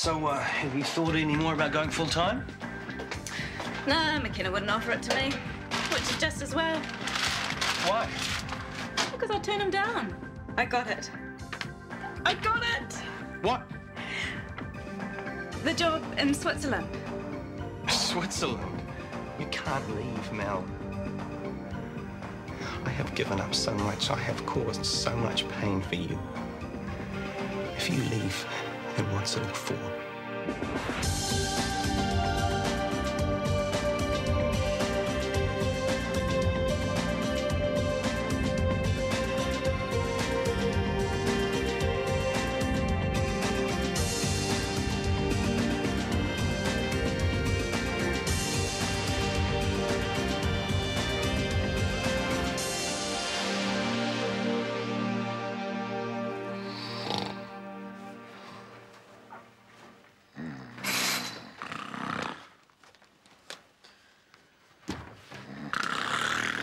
So, have you thought any more about going full-time? No, McKenna wouldn't offer it to me, which is just as well. Why? Because I turned him down. I got it. I got it! What? The job in Switzerland. Switzerland? You can't leave, Mel. I have given up so much. I have caused so much pain for you. If you leave, then what's it all for?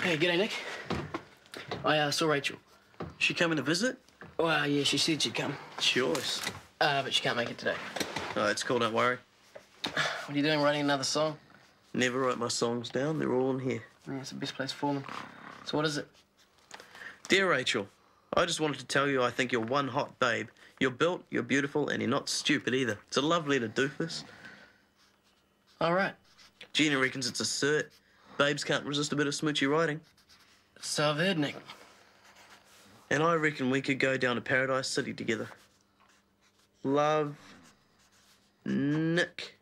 Hey, g'day, Nick. I saw Rachel. She coming to visit? Well, yeah, she said she'd come. Choice. But she can't make it today. Oh, it's cool, don't worry. What are you doing, writing another song? Never write my songs down, they're all in here. Yeah, it's the best place for them. So what is it? Dear Rachel, I just wanted to tell you I think you're one hot babe. You're built, you're beautiful, and you're not stupid either. It's a love letter, doofus. All right. Gina reckons it's a cert. Babes can't resist a bit of smoochy writing. So I've heard, Nick. And I reckon we could go down to Paradise City together. Love, Nick.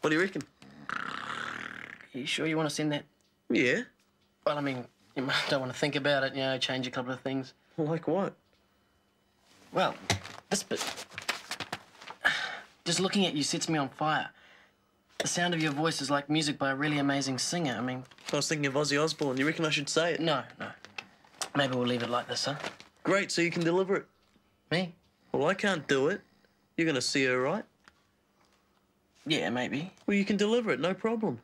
What do you reckon? Are you sure you want to send that? Yeah. Well, I mean, you don't want to think about it, you know, change a couple of things. Like what? Well, this bit. Just looking at you sets me on fire. The sound of your voice is like music by a really amazing singer. I mean... I was thinking of Ozzy Osbourne. You reckon I should say it? No, no. Maybe we'll leave it like this, huh? Great, so you can deliver it. Me? Well, I can't do it. You're going to see her, right? Yeah, maybe. Well, you can deliver it, no problem.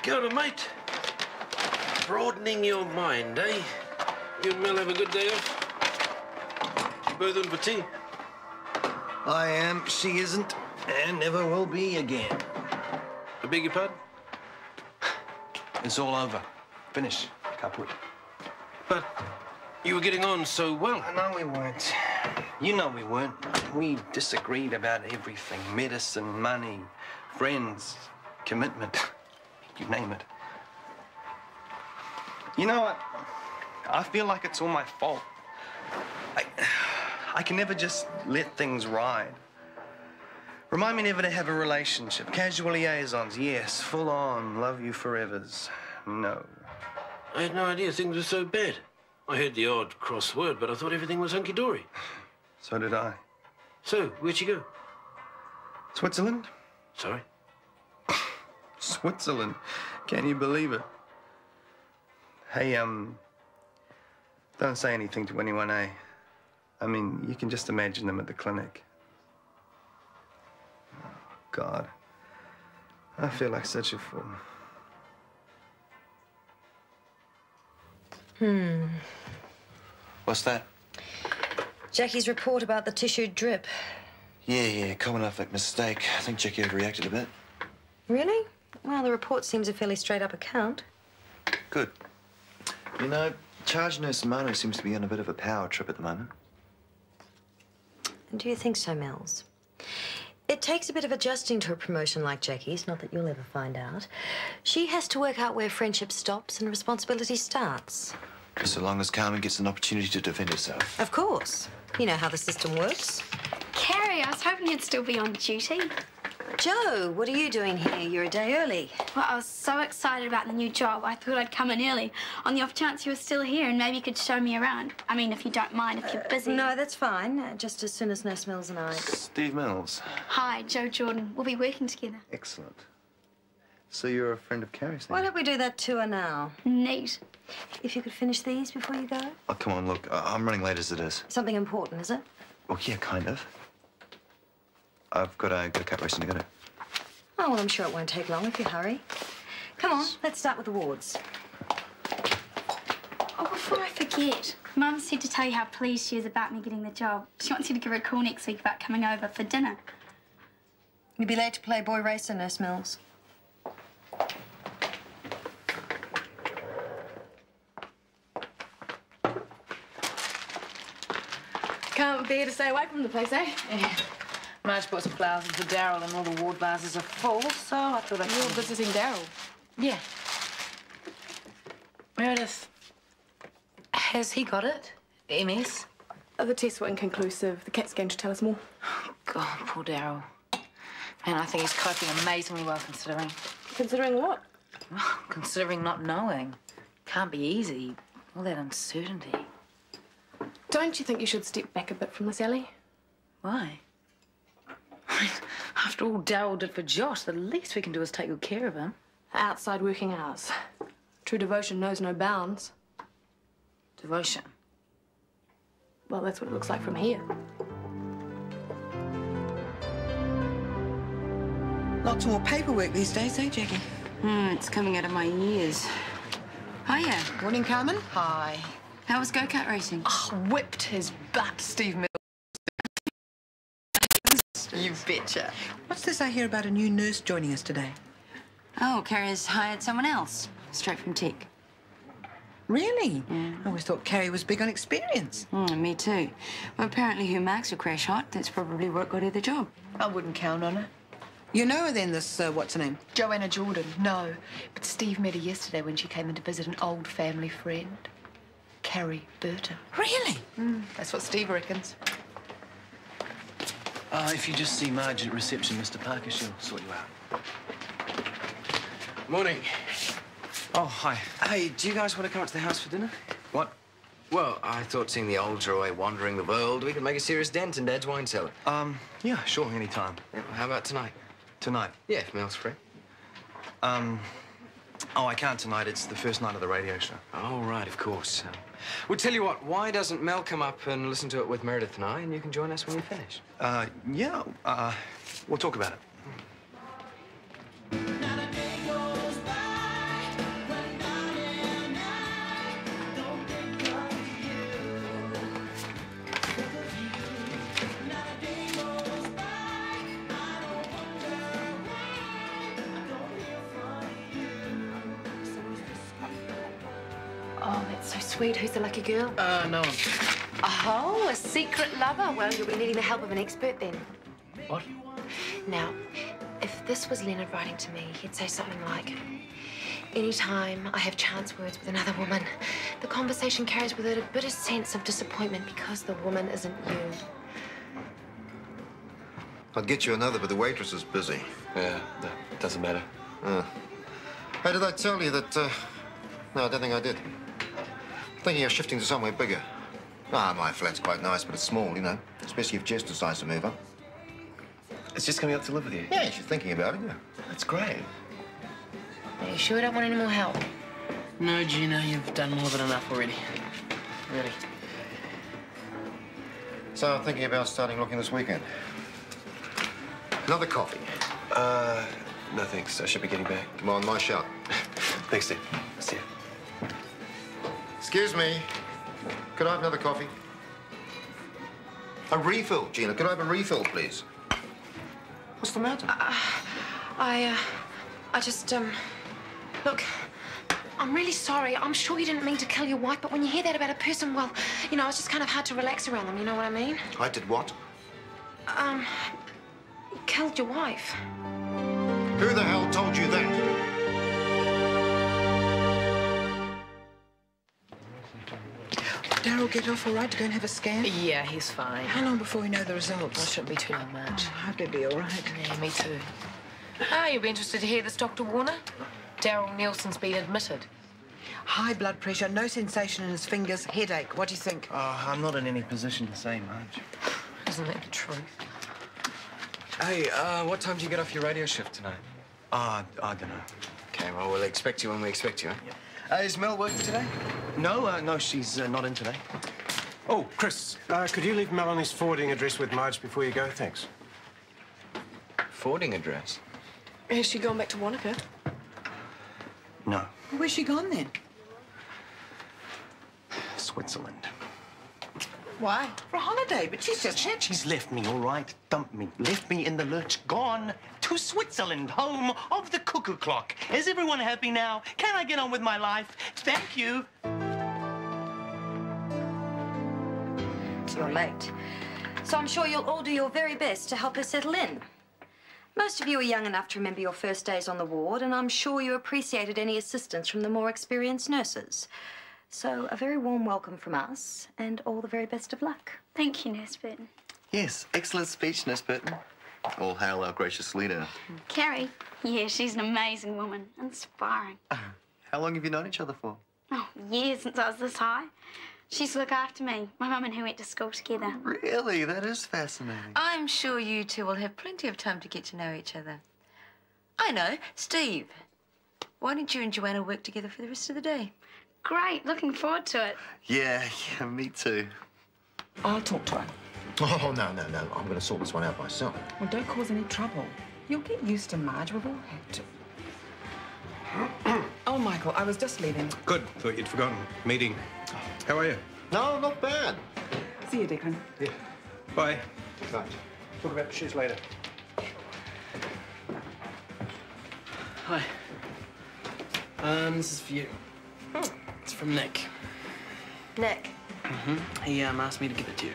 Kia ora, mate. Broadening your mind, eh? You and Mel have a good day off? You both in for tea? I am, she isn't, and never will be again. I beg your pardon? It's all over. Finished. Kaput. But you were getting on so well. No, we weren't. You know we weren't. We disagreed about everything. Medicine, money, friends, commitment. You name it. You know what? I feel like it's all my fault. I can never just let things ride. Remind me never to have a relationship. Casual liaisons, yes. Full on, love you forevers. No. I had no idea things were so bad. I heard the odd cross word, but I thought everything was hunky-dory. So did I. So, where'd you go? Switzerland? Sorry? Switzerland. Can you believe it? Hey, don't say anything to anyone, eh? I mean, you can just imagine them at the clinic. Oh, God. I feel like such a fool. What's that? Jackie's report about the tissue drip. Yeah, common enough mistake. I think Jackie overreacted a bit. Really? Well, the report seems a fairly straight-up account. Good. You know, charge nurse Mano seems to be on a bit of a power trip at the moment. Do you think so, Mills? It takes a bit of adjusting to a promotion like Jackie's, not that you'll ever find out. She has to work out where friendship stops and responsibility starts. Just so long as Carmen gets an opportunity to defend herself. Of course. You know how the system works. Carrie, I was hoping you'd still be on duty. Joe, what are you doing here? You're a day early. Well, I was so excited about the new job, I thought I'd come in early on the off chance you were still here and maybe you could show me around. I mean, if you don't mind, if you're busy. No, that's fine. Just as soon as Nurse Mills and I... Steve Mills. Hi, Joe Jordan. We'll be working together. Excellent. So you're a friend of Carrie's then? Why don't we do that tour now? Neat. If you could finish these before you go? Oh, come on, look, I'm running late as it is. Something important, is it? Well, yeah, kind of. I've got a cat racing to go to. Oh, well, I'm sure it won't take long if you hurry. Come on, let's start with the wards. Oh, before I forget, Mum said to tell you how pleased she is about me getting the job. She wants you to give her a call next week about coming over for dinner. You'll be late to play boy racer, Nurse Mills. Can't bear to stay away from the place, eh? Yeah. Marge bought some flowers for Darrel and all the ward vases are full, so I thought I'd... You're visiting Darrel? Yeah. Meredith, Has he got it? MS? The tests were inconclusive. The CAT's going to tell us more. God, poor Darrel. Man, I think he's coping amazingly well considering. Considering what? Well, considering not knowing. Can't be easy. All that uncertainty. Don't you think you should step back a bit from this, Ellie? Why? After all Darrel did for Josh, the least we can do is take good care of him. Outside working hours. True devotion knows no bounds. Devotion. Well, that's what it looks like from here. Lots more paperwork these days, eh, Jackie? It's coming out of my ears. Hiya. Morning, Carmen. Hi. How was go-kart racing? Oh, whipped his butt, Steve Mills. You betcha. What's this I hear about a new nurse joining us today? Oh, Carrie's hired someone else, straight from tech. Really? I always thought Carrie was big on experience. Me too. Well, apparently her marks were crash hot. That's probably what got her the job. I wouldn't count on her. You know her then, this, what's her name? Joanna Jordan, no. But Steve met her yesterday when she came in to visit an old family friend. Carrie Burton. Really? That's what Steve reckons. If you just see Marge at reception, Mr. Parker, she'll sort you out. Morning. Oh, hi. Hey, do you guys want to come up to the house for dinner? What? Well, I thought seeing the old Joy wandering the world, we could make a serious dent in Dad's wine cellar. Yeah, sure, any time. Yeah, well, how about tonight? Tonight? Yeah, if Mel's free. Oh, I can't tonight. It's the first night of the radio show. Oh, right, of course. Well, tell you what, why doesn't Mel come up and listen to it with Meredith and I, and you can join us when you finish? Yeah, we'll talk about it. Oh, that's so sweet. Who's the lucky girl? No one. Oh, a secret lover. Well, you'll be needing the help of an expert then. What? Now, if this was Leonard writing to me, he'd say something like, anytime I have chance words with another woman, the conversation carries with it a bitter sense of disappointment because the woman isn't you. I'd get you another, but the waitress is busy. Yeah, no, doesn't matter. Hey, did I tell you that... No, I don't think I did. Thinking of shifting to somewhere bigger. My flat's quite nice, but it's small, you know. Especially if Jess decides to move up. It's just coming up to live with you? Yeah, she's thinking about it, yeah. That's great. Are you sure you don't want any more help? No, Gina, you've done more than enough already. Really. So I'm thinking about starting looking this weekend. Another coffee? No thanks. I should be getting back. Come on, my shout. Thanks, Steve. See you. Excuse me. Could I have another coffee? A refill, Gina. Could I have a refill, please? What's the matter? I just, look, I'm really sorry. I'm sure you didn't mean to kill your wife, but when you hear that about a person, well, you know, it's just kind of hard to relax around them, you know what I mean? I did what? Killed your wife. Who the hell told you that? Darrel get off all right to go and have a scan? Yeah, he's fine. How long before we know the results? Well, shouldn't be too long, Marge. I hope he'll be all right. Yeah, me too. You'll be interested to hear this, Dr. Warner. Darrel Nielsen's been admitted. High blood pressure, no sensation in his fingers, headache. What do you think? I'm not in any position to say, Marge. Isn't that the truth? Hey, what time do you get off your radio shift tonight? I don't know. Okay, well, we'll expect you when we expect you, Is Mel working today? No, she's not in today. Oh, Chris, could you leave Melanie's forwarding address with Marge before you go? Thanks. Forwarding address? Has she gone back to Wanaka? No. Where's she gone then? Switzerland. Why? For a holiday, but she's just... She's left me, all right? Dumped me. Left me in the lurch. Gone to Switzerland, home of the cuckoo clock. Is everyone happy now? Can I get on with my life? Thank you. You're late. So I'm sure you'll all do your very best to help her settle in. Most of you are young enough to remember your first days on the ward, and I'm sure you appreciated any assistance from the more experienced nurses. So a very warm welcome from us, and all the very best of luck. Thank you, Nurse Burton. Yes, excellent speech, Nurse Burton. All hail our gracious leader. Carrie? Yeah, she's an amazing woman. Inspiring. How long have you known each other for? Oh, years since I was this high. She used to look after me. My mum and her went to school together. Really? That is fascinating. I'm sure you two will have plenty of time to get to know each other. I know. Steve, why don't you and Joanna work together for the rest of the day? Great. Looking forward to it. Yeah, me too. I'll talk to her. Oh, no. I'm going to sort this one out myself. Well, don't cause any trouble. You'll get used to Marge. We've all had to. Oh, Michael, I was just leaving. Good. Thought you'd forgotten. Meeting. How are you? No, not bad. See you, Declan. Yeah. Bye. Bye. Talk about the shoes later. Hi. This is for you. It's from Nick. Nick. He asked me to give it to you.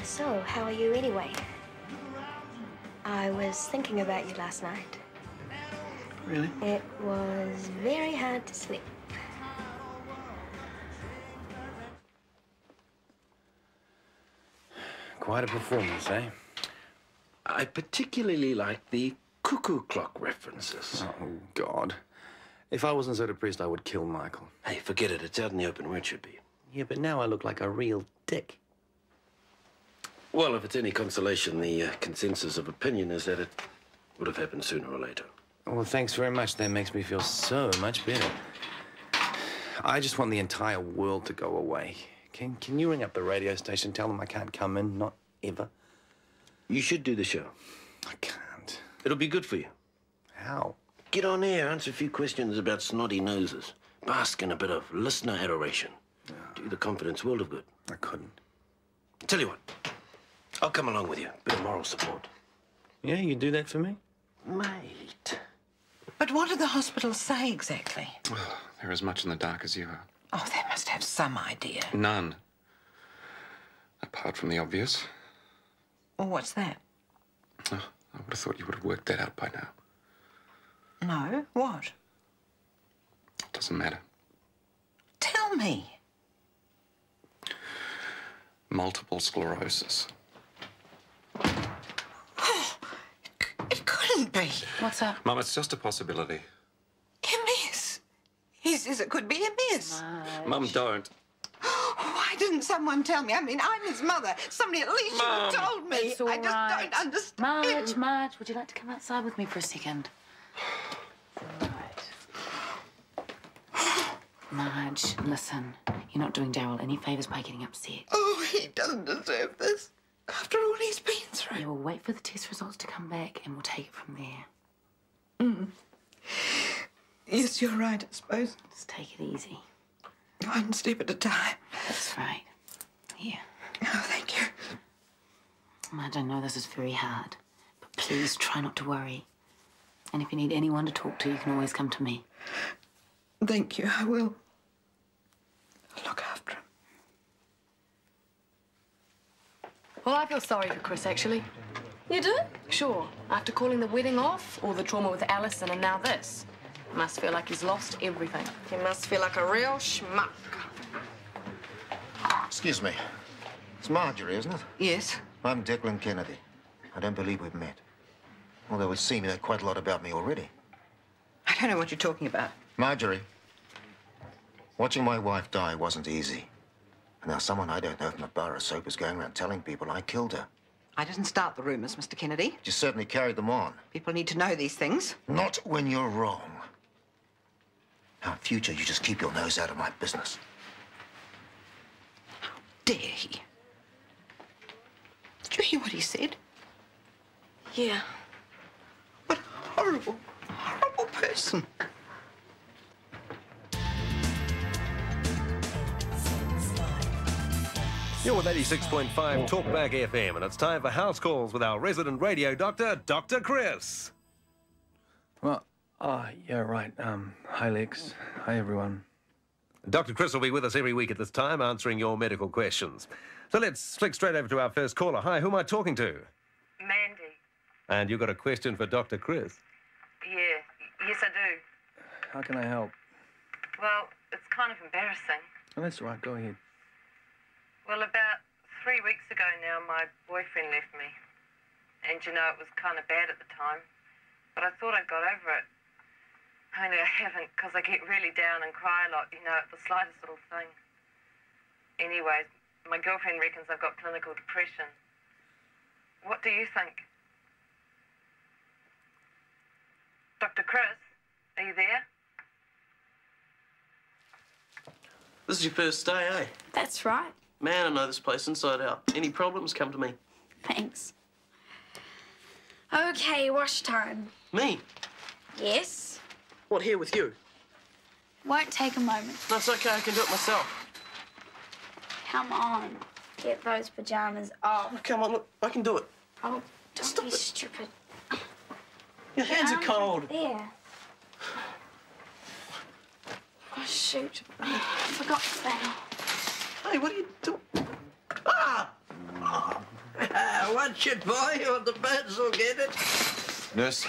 So, how are you anyway? I was thinking about you last night. Really? It was very hard to sleep. Quite a performance, eh? I particularly like the cuckoo clock references. Oh, God. If I wasn't so depressed, I would kill Michael. Hey, forget it. It's out in the open where it should be. Yeah, but now I look like a real dick. Well, if it's any consolation, the consensus of opinion is that it would have happened sooner or later. Well, thanks very much. That makes me feel so much better. I just want the entire world to go away. Can you ring up the radio station, tell them I can't come in, not ever? You should do the show. I can't. It'll be good for you. How? Get on air, answer a few questions about snotty noses. Bask in a bit of listener adoration. Do the confidence world of good. I couldn't. Tell you what, I'll come along with you. Bit of moral support. Yeah, you do that for me? Mate. But what did the hospital say exactly? Well, they're as much in the dark as you are. Oh, they must have some idea. None. Apart from the obvious. Well, what's that? Oh, I would have thought you would have worked that out by now. No, what? It doesn't matter. Tell me. Multiple sclerosis. Oh, it couldn't be. What's up? Mum, it's just a possibility. MS. He says it could be MS. Mum, don't. Why didn't someone tell me? I mean, I'm his mother. Somebody at least should have Mum. told me. It's all I just right. don't understand. Marge, would you like to come outside with me for a second? Marge, listen. You're not doing Darrel any favours by getting upset. Oh, he doesn't deserve this. After all he's been through. Yeah, we'll wait for the test results to come back and we'll take it from there. Yes, you're right, I suppose. Just take it easy. One step at a time. That's right. Here. Oh, thank you. Marge, I know this is very hard, but please try not to worry. And if you need anyone to talk to, you can always come to me. Thank you, I will. I'll look after him. Well, I feel sorry for Chris, actually. You do? Sure. After calling the wedding off, all the trauma with Alison, and now this. Must feel like he's lost everything. He must feel like a real schmuck. Excuse me. It's Marjorie, isn't it? Yes. I'm Declan Kennedy. I don't believe we've met. Although it seems you know quite a lot about me already. I don't know what you're talking about. Marjorie, watching my wife die wasn't easy. And now someone I don't know from a bar of soap is going around telling people I killed her. I didn't start the rumours, Mr. Kennedy. You certainly carried them on. People need to know these things. Not when you're wrong. Now, in future, you just keep your nose out of my business. How dare he? Did you hear what he said? Yeah. What a horrible, horrible person. You're with 86.5 Talkback FM, and it's time for house calls with our resident radio doctor, Dr. Chris. Well, yeah, right. Hi, Lex. Hi, everyone. Dr. Chris will be with us every week at this time, answering your medical questions. So let's flick straight over to our first caller. Hi, who am I talking to? Mandy. And you've got a question for Dr. Chris? Yeah, yes I do. How can I help? Well, it's kind of embarrassing. Oh, that's all right. Go ahead. Well, about 3 weeks ago now, my boyfriend left me. And, you know, it was kind of bad at the time. But I thought I'd got over it. Only I haven't, because I get really down and cry a lot, you know, at the slightest little thing. Anyway, my girlfriend reckons I've got clinical depression. What do you think? Dr. Chris, are you there? This is your first day, eh? That's right. Man, I know this place inside out. Any problems, come to me. Thanks. Okay, wash time. Me? Yes? What, here with you? Won't take a moment. No, it's okay, I can do it myself. Come on. Get those pajamas off. Oh, come on, look, I can do it. Oh, don't be stupid. Your hands are cold. There. Oh, shoot. I forgot the thing. Hey, what are you doing? Ah! Watch it, boy, or the birds will get it. Nurse,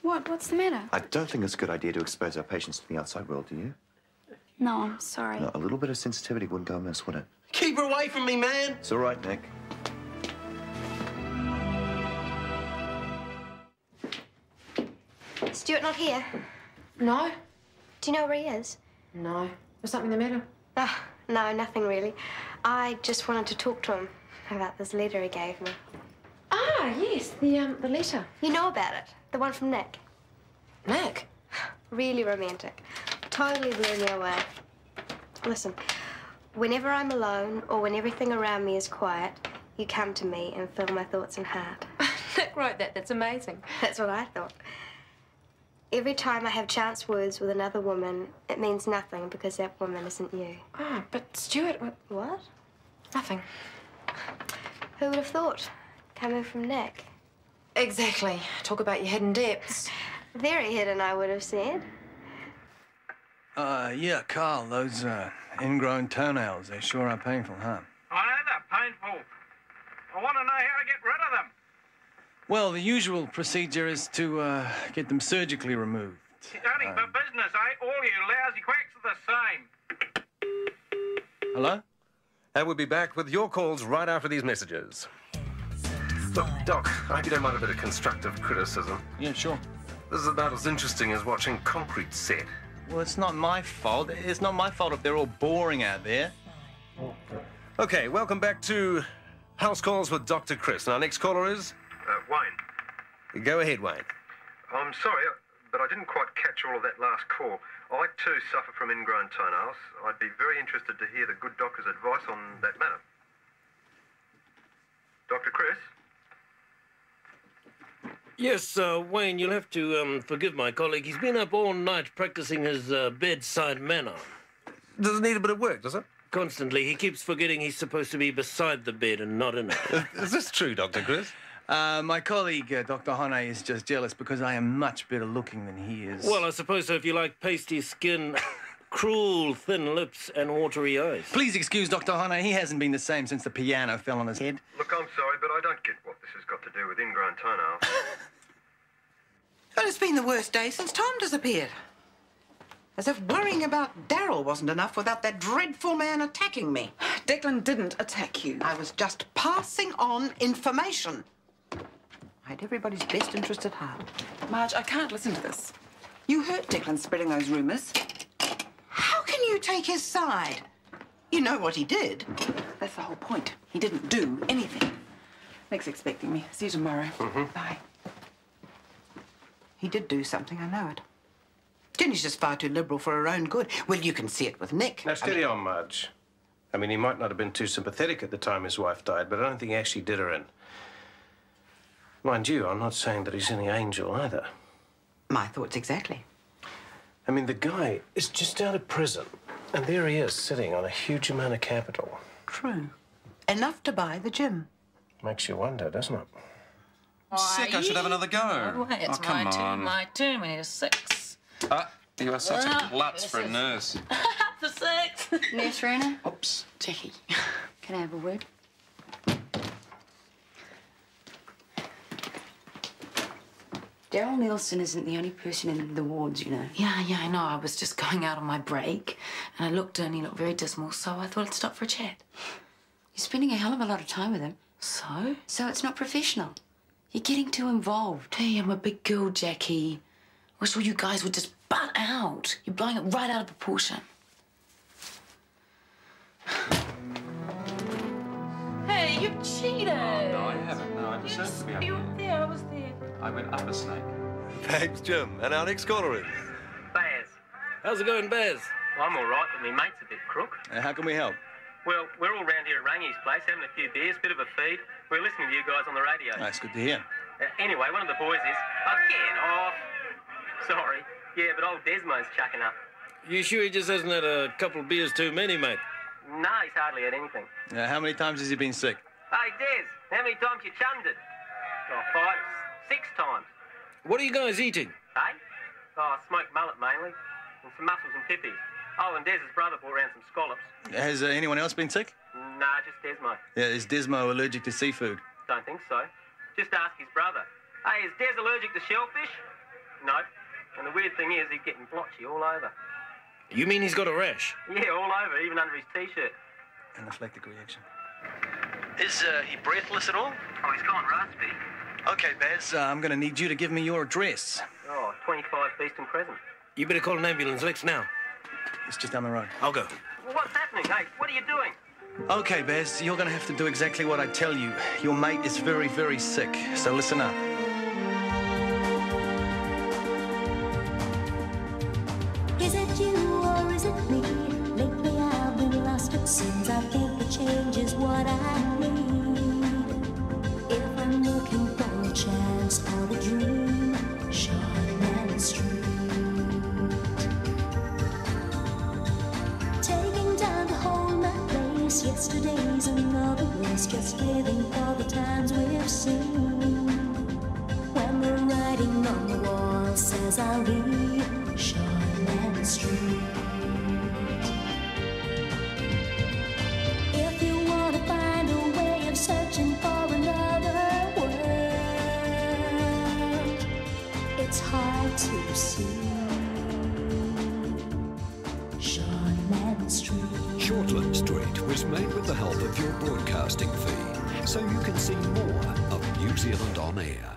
What? What's the matter? I don't think it's a good idea to expose our patients to the outside world, do you? No, I'm sorry. No, a little bit of sensitivity wouldn't go amiss, would it? Keep her away from me, man. It's all right, Nick. Stuart not here? No. Do you know where he is? No. Was something the matter? Ah, no, nothing really. I just wanted to talk to him about this letter he gave me. Ah, yes, the letter. You know about it? The one from Nick? Nick? Really romantic. Totally blew me away. Listen, whenever I'm alone or when everything around me is quiet, you come to me and fill my thoughts and heart. Nick wrote that. That's amazing. That's what I thought. Every time I have chance words with another woman, it means nothing because that woman isn't you. Ah, but Stuart, What? Nothing. Who would have thought? Coming from Nick. Exactly. Talk about your hidden depths. Very hidden, I would have said. Yeah, Carl, those, ingrown toenails, they sure are painful, huh? I know they're painful. I want to know how to get rid of them. Well, the usual procedure is to, get them surgically removed. Studying for business, eh? All you lousy quacks are the same. Hello? And we'll be back with your calls right after these messages. Look, Doc, I hope you don't mind a bit of constructive criticism. Yeah, sure. This is about as interesting as watching concrete set. Well, it's not my fault. It's not my fault if they're all boring out there. Okay, welcome back to House Calls with Dr. Chris. And our next caller is? Wayne. Go ahead, Wayne. I'm sorry, but I didn't quite catch all of that last call. I, too, suffer from ingrown toenails. I'd be very interested to hear the good doctor's advice on that matter. Dr. Chris? Yes, Wayne, you'll have to forgive my colleague. He's been up all night practicing his bedside manner. Does it need a bit of work, does it? Constantly. He keeps forgetting he's supposed to be beside the bed and not in it. Is this true, Dr. Chris? My colleague, Dr. Hone, is just jealous because I am much better looking than he is. Well, I suppose so if you like pasty skin, cruel thin lips and watery eyes. Please excuse Dr. Hone. He hasn't been the same since the piano fell on his head. Look, I'm sorry, but I don't get what this has got to do with ingrown toenails. Well, it's been the worst day since Tom disappeared. As if worrying about Darrel wasn't enough without that dreadful man attacking me. Declan didn't attack you. I was just passing on information. I had everybody's best interest at heart. Marge, I can't listen to this. You heard Declan spreading those rumours. How can you take his side? You know what he did. That's the whole point. He didn't do anything. Nick's expecting me. See you tomorrow. Bye. He did do something, I know it. Jenny's just far too liberal for her own good. Well, you can see it with Nick. Now, steady on, Marge. I mean, he might not have been too sympathetic at the time his wife died, but I don't think he actually did her in. Mind you, I'm not saying that he's any angel either. My thoughts exactly. I mean, the guy is just out of prison, and there he is, sitting on a huge amount of capital. True. Enough to buy the gym. Makes you wonder, doesn't it? Sick, I should have another go. Broadway, it's come my on. my turn. We need a 6. You are such a klutz for a nurse. The 6. Nurse Rona? Oops. Jackie, can I have a word? Darrel Nielsen isn't the only person in the wards, you know. Yeah, I know. I was just going out on my break, and I looked and he looked very dismal, so I thought I'd stop for a chat. You're spending a hell of a lot of time with him. So? So it's not professional. You're getting too involved. Hey, I'm a big girl, Jackie. I wish all you guys would just butt out. You're blowing it right out of proportion. Hey, you cheated! Oh, no, I haven't. No, I deserve to be up You there. were there, I was there. I went up a snake. Thanks, Jim. And our next caller is? Baz. How's it going, Baz? Well, I'm all right, but my mate's a bit crook. How can we help? Well, we're all round here at Rangi's place, having a few beers, bit of a feed. We're listening to you guys on the radio. That's good to hear. Anyway, one of the boys is... Oh, get off! Sorry. Yeah, but old Desmo's chucking up. You sure he just hasn't had a couple of beers too many, mate? No, he's hardly had anything. How many times has he been sick? Hey, Des, how many times you chummed it? Oh, 5, 6 times. What are you guys eating? Hey? Oh, smoked mullet mainly, and some mussels and pippies. Oh, and Des's brother brought round some scallops. Has anyone else been sick? Nah, just Desmo. Yeah, is Desmo allergic to seafood? Don't think so. Just ask his brother. Hey, is Des allergic to shellfish? No. And the weird thing is, he's getting blotchy all over. You mean he's got a rash? Yeah, all over, even under his T-shirt. Anaphylactic reaction. Is he breathless at all? Oh, he's gone raspy. Okay, Baz, I'm going to need you to give me your address. Oh, 25 Beeston Crescent. You better call an ambulance, Lex, now. It's just down the road. I'll go. Well, what's happening? Hey, what are you doing? Okay, Baz, you're going to have to do exactly what I tell you. Your mate is very, very sick, so listen up. Is it you or is it me? Lately I've been lost, it seems. I think the change is what I need. If I'm looking for a chance or a dream, Shortland Street. Taking time to hold my place. Yesterday's another race, just living for the times we've seen. When the writing on the wall says I'll be Shortland Street. If you want to find a way of searching for another world, it's hard to see. Shortland Street. Shortland Street was made with the help of your broadcasting fee, so you can see more of New Zealand on air.